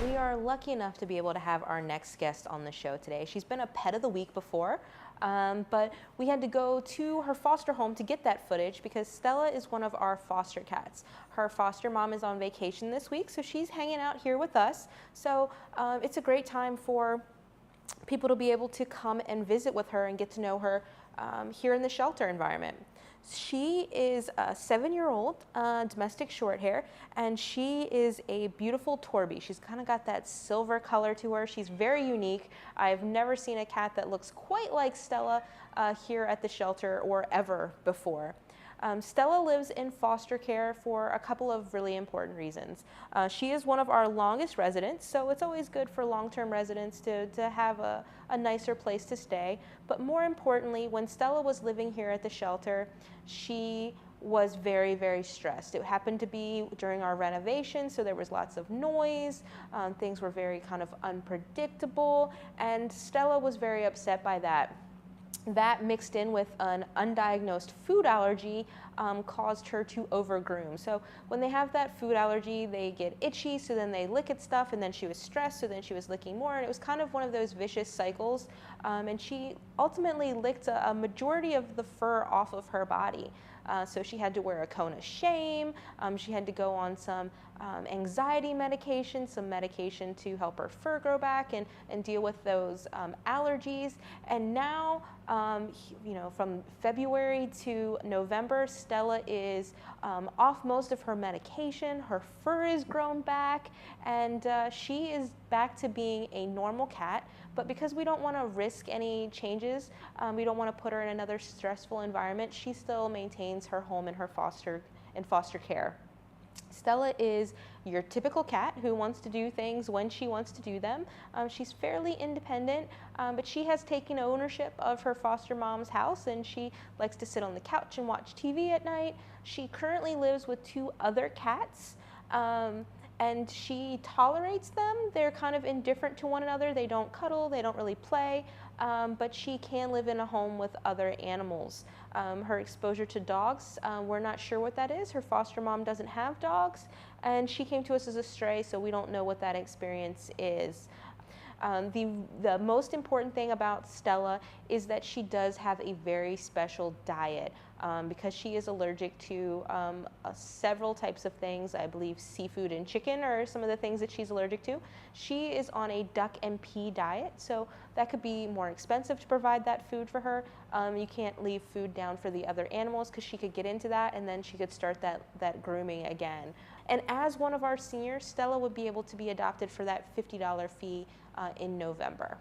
We are lucky enough to be able to have our next guest on the show today. She's been a pet of the week before, but we had to go to her foster home to get that footage because Stella is one of our foster cats. Her foster mom is on vacation this week, so she's hanging out here with us. So it's a great time for people to be able to come and visit with her and get to know her here in the shelter environment. She is a 7-year-old domestic Shorthair, and she is a beautiful Torby. She's kind of got that silver color to her. She's very unique. I've never seen a cat that looks quite like Stella here at the shelter or ever before. Stella lives in foster care for a couple of really important reasons. She is one of our longest residents, so it's always good for long-term residents to have a nicer place to stay. But more importantly, when Stella was living here at the shelter, she was very, very stressed. It happened to be during our renovation, so there was lots of noise. Things were very kind of unpredictable, and Stella was very upset by that. That mixed in with an undiagnosed food allergy caused her to overgroom. So when they have that food allergy, they get itchy, so then they lick at stuff, and then she was stressed, so then she was licking more, and it was kind of one of those vicious cycles. And she ultimately licked a majority of the fur off of her body. So she had to wear a cone of shame. She had to go on some anxiety medication, some medication to help her fur grow back and deal with those allergies. And now, you know, from February to November, Stella is off most of her medication. Her fur is grown back, and she is back to being a normal cat. But because we don't want to risk any changes, we don't want to put her in another stressful environment, she still maintains her home in her foster care. Stella is your typical cat who wants to do things when she wants to do them. She's fairly independent, but she has taken ownership of her foster mom's house, and she likes to sit on the couch and watch TV at night. She currently lives with 2 other cats. And she tolerates them. They're kind of indifferent to one another. They don't cuddle, they don't really play, but she can live in a home with other animals. Her exposure to dogs, we're not sure what that is. Her foster mom doesn't have dogs, and she came to us as a stray, so we don't know what that experience is. The most important thing about Stella is that she does have a very special diet because she is allergic to several types of things. I believe seafood and chicken are some of the things that she's allergic to. She is on a duck and pea diet, so that could be more expensive to provide that food for her. You can't leave food down for the other animals because she could get into that, and then she could start that grooming again. And as one of our seniors, Stella would be able to be adopted for that $50 fee in November.